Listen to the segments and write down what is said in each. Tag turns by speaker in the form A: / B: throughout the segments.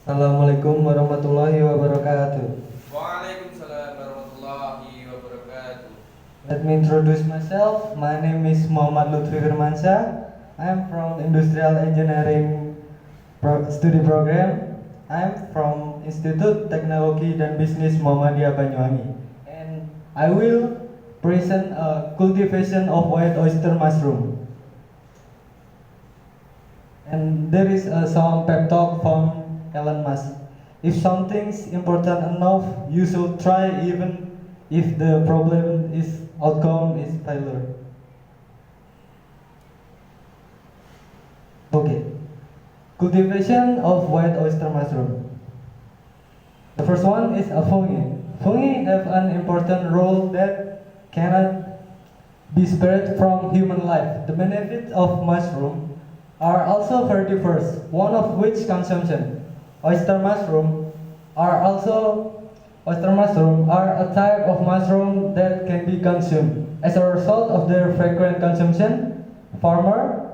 A: Assalamualaikum warahmatullahi wabarakatuh.
B: Waalaikumsalam warahmatullahi wabarakatuh.
A: Let me introduce myself. My name is Muhammad Lutfi Firmansyah. I am from Industrial Engineering Study Program. I am from Institut Teknologi dan Bisnis Muhammadiyah Banyuwangi. And I will present a cultivation of white oyster mushroom. And there is some pep talk from Elon Musk. If something's important enough, you should try even if the problem is outcome is failure. Okay. Cultivation of white oyster mushroom. The first one is a fungi. Fungi have an important role that cannot be spared from human life. The benefits of mushroom are also very diverse, one of which consumption. Oyster mushroom are a type of mushroom that can be consumed. As a result of their frequent consumption, farmer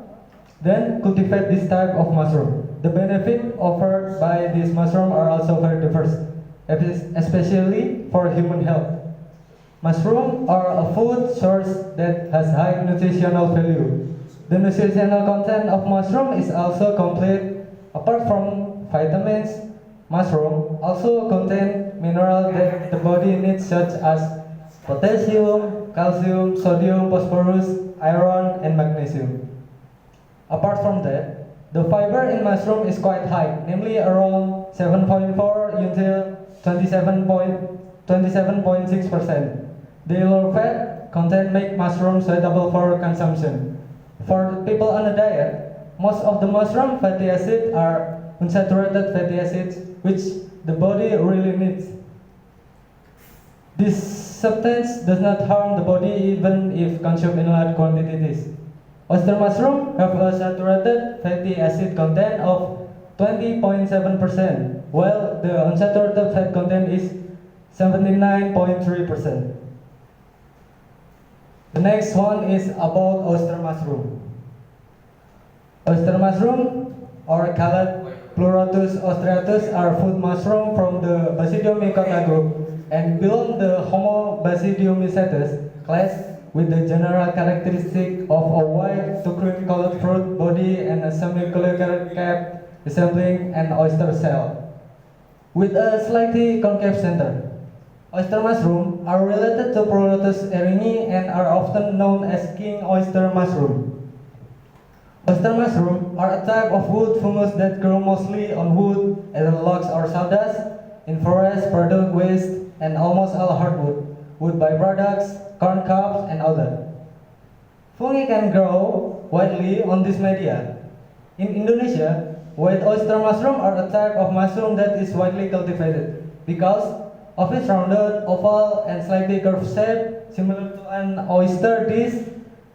A: then cultivate this type of mushroom. The benefit offered by this mushroom are also very diverse, especially for human health. Mushrooms are a food source that has high nutritional value. The nutritional content of mushroom is also complete. Apart from vitamins, mushroom also contain minerals that the body needs such as potassium, calcium, sodium, phosphorus, iron, and magnesium. Apart from that, the fiber in mushroom is quite high, namely around 7.4 until 27.6%. The low fat content make mushroom suitable for consumption. For the people on a diet, most of the mushroom fatty acids are unsaturated fatty acids, which the body really needs. This substance does not harm the body even if consumed in large quantities. Oyster mushroom have a saturated fatty acid content of 20.7%, while the unsaturated fat content is 79.3%. The next one is about oyster mushroom. Oyster mushroom, or called Pleurotus ostreatus, are food mushroom from the Basidiomycota group and belong the Homo basidiomycetes class with the general characteristic of a white to cream-colored fruit body and a semicircular cap resembling an oyster shell, with a slightly concave center. Oyster mushroom are related to Pleurotus erini and are often known as king oyster mushroom. Oyster mushroom are a type of wood fungus that grow mostly on wood, either logs or sawdust, in forests, product waste, and almost all hardwood, wood byproducts, corn cobs, and other. Fungi can grow widely on this media. In Indonesia, white oyster mushroom are a type of mushroom that is widely cultivated because of its rounded, oval, and slightly curved shape, similar to an oyster dish.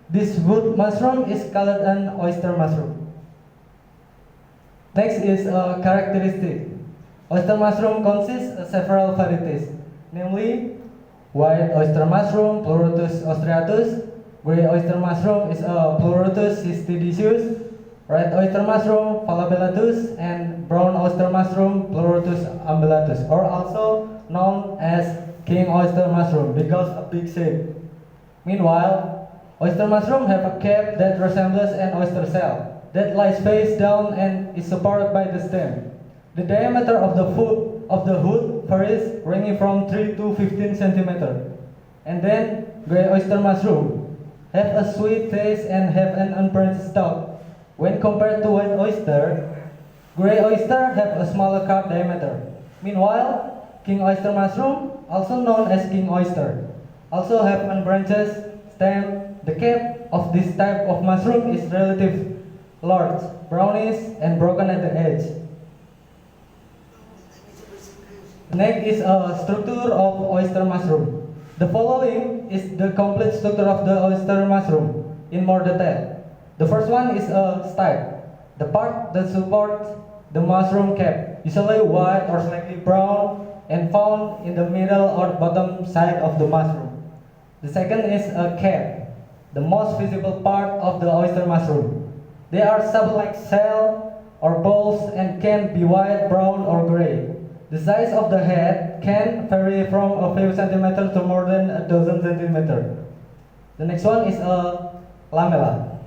A: This wood mushroom is called an oyster mushroom. Next is a characteristic. Oyster mushroom consists of several varieties, namely white oyster mushroom, Pleurotus ostreatus, gray oyster mushroom is a Pleurotus cystidicius, red oyster mushroom, Phalabellatus, and brown oyster mushroom, Pleurotus umbellatus, or also known as king oyster mushroom because of big shape. Meanwhile, oyster mushroom have a cap that resembles an oyster shell that lies face down and is supported by the stem. The diameter of the hood varies, ranging from 3 to 15 centimeters. And then, gray oyster mushroom have a sweet taste and have an unbranched stalk. When compared to white oyster, gray oyster have a smaller cap diameter. Meanwhile, king oyster mushroom, also known as king oyster, also have unbranched stem. The cap of this type of mushroom is relatively large, brownish, and broken at the edge. Next is a structure of oyster mushroom. The following is the complete structure of the oyster mushroom in more detail. The first one is a stipe, the part that supports the mushroom cap, usually white or slightly brown, and found in the middle or bottom side of the mushroom. The second is a cap, the most visible part of the oyster mushroom. They are sub-like shell or balls and can be white, brown, or gray. The size of the head can vary from a few centimeters to more than a dozen centimeters. The next one is a lamella,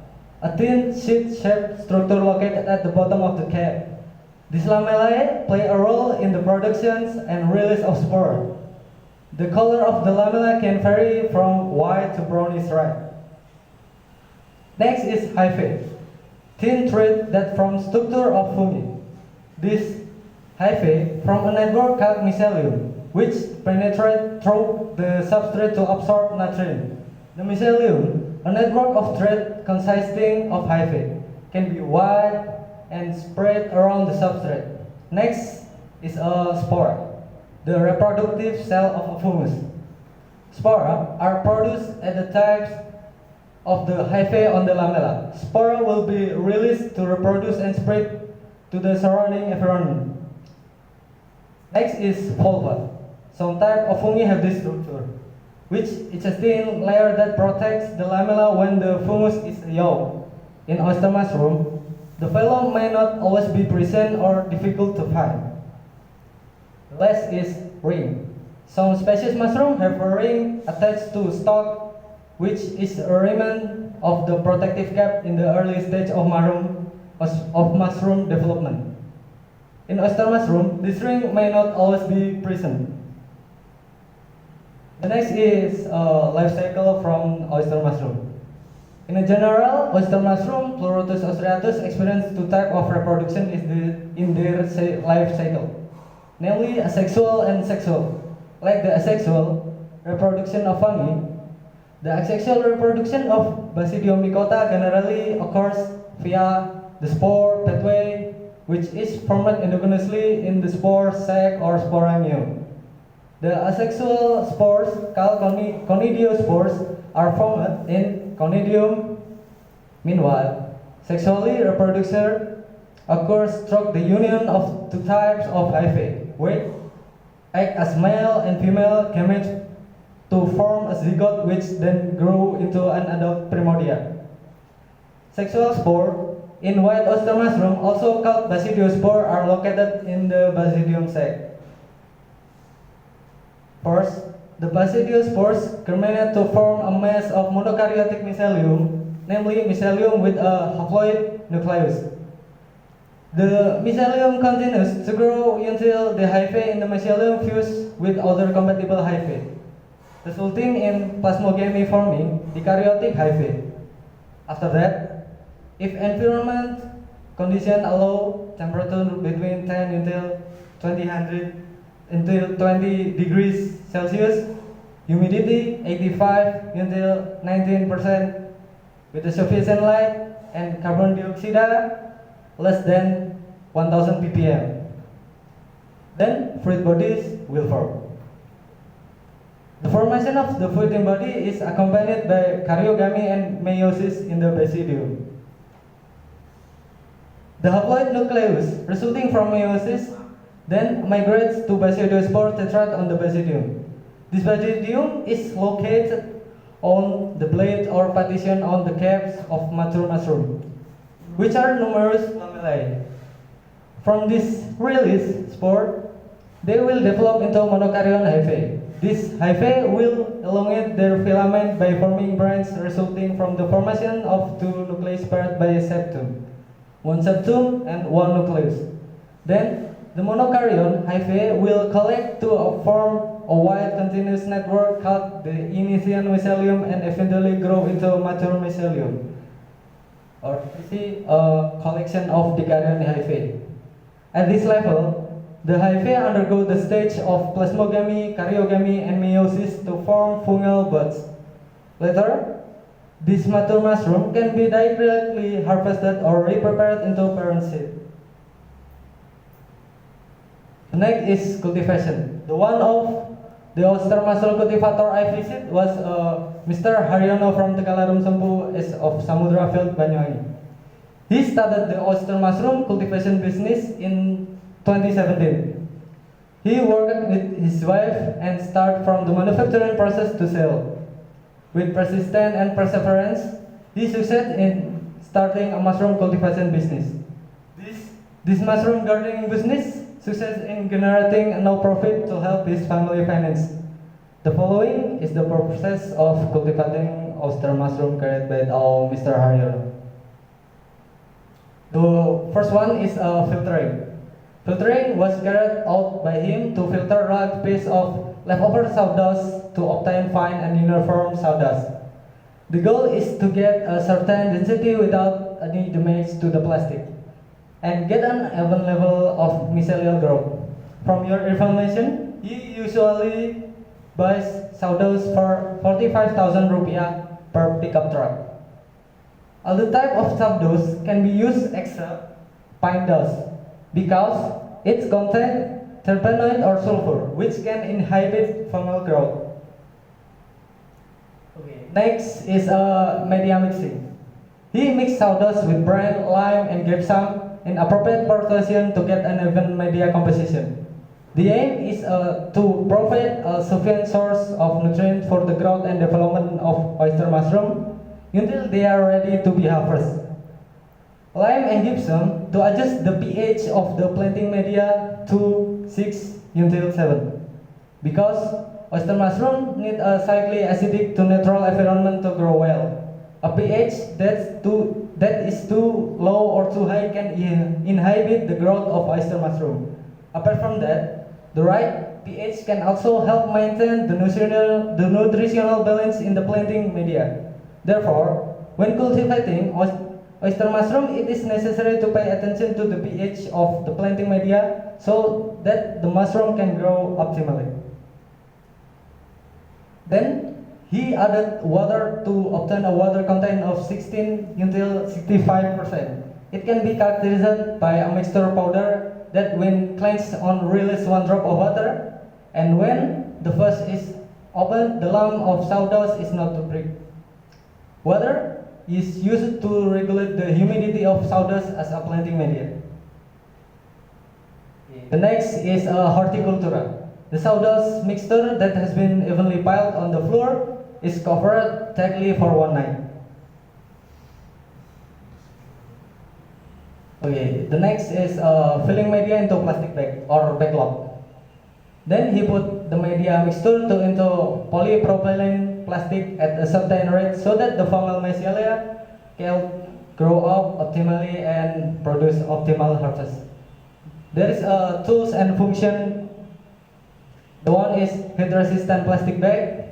A: a thin sheet-shaped structure located at the bottom of the cap. These lamellae play a role in the production and release of spore. The color of the lamella can vary from white to brownish red. Next is hyphae, thin thread that forms structure of fungi. This hyphae from a network called mycelium, which penetrate through the substrate to absorb nutrients. The mycelium, a network of threads consisting of hyphae, can be wide and spread around the substrate. Next is a spore, the reproductive cell of a fungus. Spora are produced at the tips of the hyphae on the lamella. Spora will be released to reproduce and spread to the surrounding environment. Next is vulva. Some type of fungi have this structure, which is a thin layer that protects the lamella when the fungus is young. In oyster mushroom, the phylum may not always be present or difficult to find. Last is ring. Some species mushroom have a ring attached to stalk, which is a remnant of the protective cap in the early stage of mushroom development. In oyster mushroom, this ring may not always be present. The next is life cycle from oyster mushroom. In general, oyster mushroom, Pleurotus ostreatus, experience two types of reproduction in their life cycle, namely asexual and sexual. Like the asexual reproduction of fungi, the asexual reproduction of Basidium mycota generally occurs via the spore pathway, which is formed endogenously in the spore sac or sporamium. The asexual spores, called conidiospores, are formed in conidium. Meanwhile, sexually reproduction occurs through the union of two types of hyphae, which act as male and female gametes to form a zygote, which then grow into an adult primordia. Sexual spore in white oyster mushroom, also called basidiospore, are located in the basidium sac. First, the basidiospores germinate to form a mass of monokaryotic mycelium, namely mycelium with a haploid nucleus. The mycelium continues to grow until the hyphae in the mycelium fuse with other compatible hyphae, resulting in plasmogamy forming eukaryotic hyphae. After that, if environment conditions allow temperature between 10 until 20 degrees Celsius, humidity 85 until 19% with a sufficient light, and carbon dioxide less than 1000 ppm. Then fruit bodies will form. The formation of the fruiting body is accompanied by karyogamy and meiosis in the basidium. The haploid nucleus resulting from meiosis then migrates to basidiospore tetrad on the basidium. This basidium is located on the blade or partition on the caps of mature mushroom, which are numerous lamellae. From this released spore, they will develop into monokaryon hyphae. These hyphae will elongate their filament by forming branches resulting from the formation of two nuclei paired by a septum, one septum and one nucleus. Then, the monokaryon hyphae will collect to form a wide continuous network called the Initian mycelium and eventually grow into mature mycelium, or see a collection of dikaryon hyphae. At this level, the hyphae undergo the stage of plasmogamy, karyogamy, and meiosis to form fungal buds. Later, this mature mushroom can be directly harvested or re-prepared into parent seed. The next is cultivation. The one of the oyster mushroom cultivator I visited was Mr. Haryono from Tegalarum Sempu of Samudra Field, Banyuwangi. He started the oyster mushroom cultivation business in 2017. He worked with his wife and started from the manufacturing process to sale. With persistence and perseverance, he succeeded in starting a mushroom cultivation business. This This mushroom gardening business success in generating enough profit to help his family finance. The following is the process of cultivating oyster mushroom carried by our Mr. Haryono. The first one is filtering. Filtering was carried out by him to filter large piece of leftover sawdust to obtain fine and uniform sawdust. The goal is to get a certain density without any damage to the plastic and get an even level of mycelial growth. From your information, he usually buys sawdust for 45,000 rupiah per pickup truck. Other type of sawdust can be used except pine dust because it contains terpenoid or sulfur, which can inhibit fungal growth. Okay. Next is media mixing. He mixed sawdust with brine, lime, and gypsum in appropriate proportion to get an even media composition. The aim is to provide a sufficient source of nutrients for the growth and development of oyster mushroom until they are ready to be harvested. Lime and gypsum to adjust the pH of the planting media to 6 until 7 because oyster mushroom need a slightly acidic to neutral environment to grow well. A pH that is too low or too high can inhibit the growth of oyster mushroom. Apart from that, the right pH can also help maintain the nutritional balance in the planting media. Therefore, when cultivating oyster mushroom, it is necessary to pay attention to the pH of the planting media so that the mushroom can grow optimally. Then, he added water to obtain a water content of 16 until 65%. It can be characterized by a mixture powder that when cleansed on release 1 drop of water, and when the first is opened, the lump of sawdust is not to break. Water is used to regulate the humidity of sawdust as a planting media. The next is horticultura. The sawdust mixture that has been evenly piled on the floor is covered tightly for 1 night. Okay, the next is filling media into plastic bag or backlog. Then he put the media mixture into polypropylene plastic at a certain rate so that the fungal mycelia can grow up optimally and produce optimal harvest. There is tools and function. The one is heat-resistant plastic bag.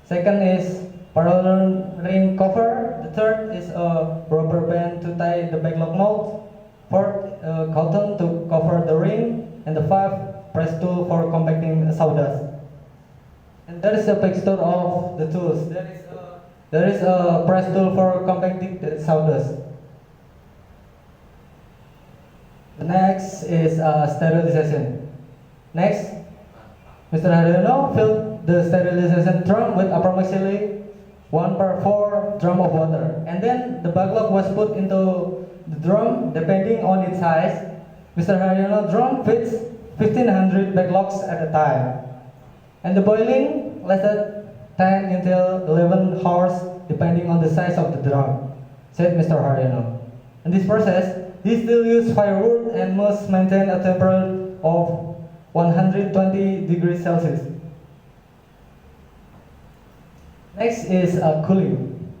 A: Second is parallel ring cover. The third is a rubber band to tie the backlog node. Fourth, cotton to cover the ring. And the fifth, press tool for compacting sawdust. And there is a picture of the tools. There is a press tool for compacting the sawdust. The next is sterilization. Next, Mr. Haryono filled the sterilization drum with approximately 1/4 drum of water, and then the backlog was put into the drum depending on its size. Mr. Haryono drum fits 1500 backlogs at a time, and the boiling lasted 10 until 11 hours depending on the size of the drum, said Mr. Haryono. In this process, he still used firewood and must maintain a temperature of 120 degrees Celsius. Next is cooling.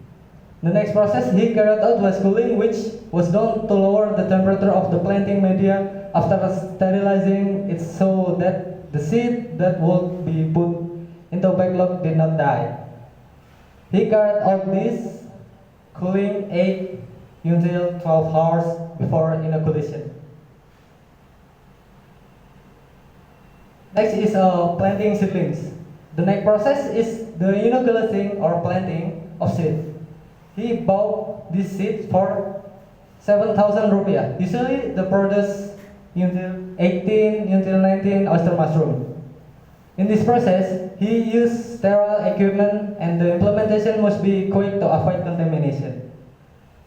A: The next process he carried out was cooling, which was done to lower the temperature of the planting media after sterilizing it so that the seed that would be put into backlog did not die. He carried out this cooling 8 until 12 hours before inoculation. Next is planting seedlings. The next process is the inoculating or planting of seed. He bought this seed for 7,000 rupiah. Usually the produce until 18 until 19 oyster mushroom. In this process, he used sterile equipment and the implementation must be quick to avoid contamination.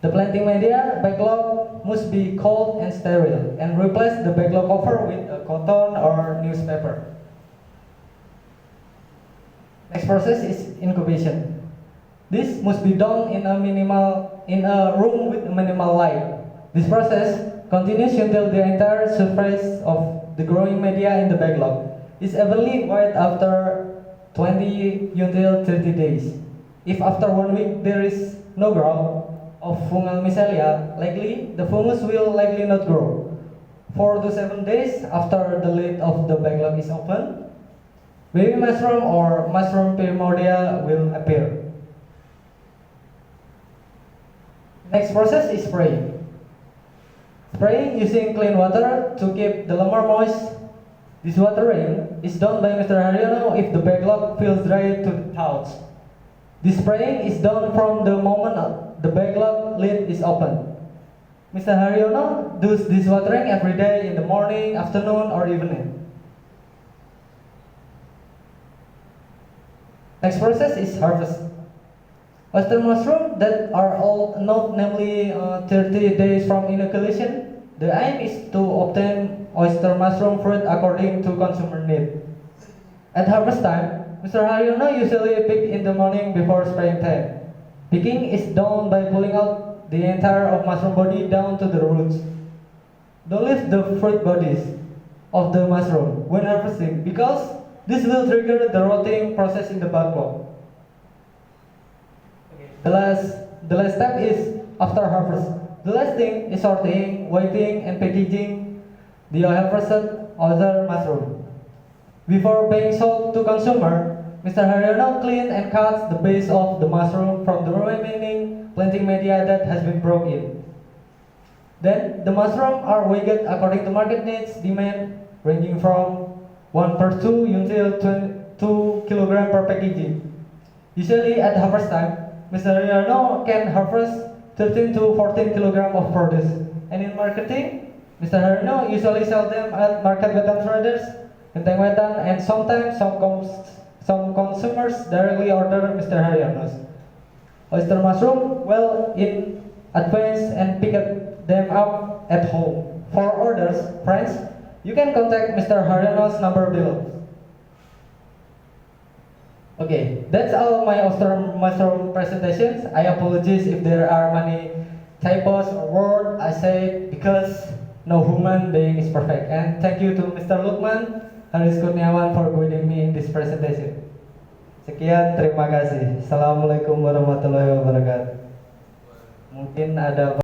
A: The planting media backlog must be cold and sterile and replace the backlog cover with a cotton or newspaper. Next process is incubation. This must be done in a room with minimal light. This process continues until the entire surface of the growing media in the backlog is evenly white after 20 until 30 days. If after 1 week there is no growth of fungal mycelia, likely the fungus will likely not grow. 4 to 7 days after the lid of the backlog is open, baby mushroom or mushroom primordia will appear. Next process is spraying. Spraying using clean water to keep the lemur moist. This watering is done by Mr. Haryono if the backlog feels dry to the touch. This spraying is done from the moment the backlog lid is open. Mr. Haryono does this watering every day in the morning, afternoon, or evening. Next process is harvest. Oyster mushroom that are all not namely 30 days from inoculation. The aim is to obtain oyster mushroom fruit according to consumer need. At harvest time, Mr. Haryono usually pick in the morning before spraying time. Picking is done by pulling out the entire of mushroom body down to the roots. Don't leave the fruit bodies of the mushroom when harvesting because this will trigger the rotting process in the backlog. The last step is after harvest. The last thing is sorting, weighting, and packaging the harvested oyster mushroom. Before being sold to consumer, Mr. Haryono cleans and cuts the base of the mushroom from the remaining planting media that has been brought in. Then the mushrooms are weighed according to market needs demand, ranging from 1/2 until 2 kg per kg. Usually at harvest time, Mr. Haryono can harvest 13 to 14 kg of produce. And in marketing, Mr. Haryono usually sells them at Market Wetan Traders, Genteng Wetan, and sometimes some consumers directly order Mr. Haryono's oyster mushroom well in advance and pick them up at home. For orders, friends, you can contact Mr. Haryono's number below. Okay, that's all my oyster mushroom presentations. I apologize if there are many typos or words I say because no human being is perfect. And thank you to Mr. Lukman Haris Kurniawan for guiding me in this presentation. Sekian, terima kasih. Assalamualaikum warahmatullahi wabarakatuh. Mungkin ada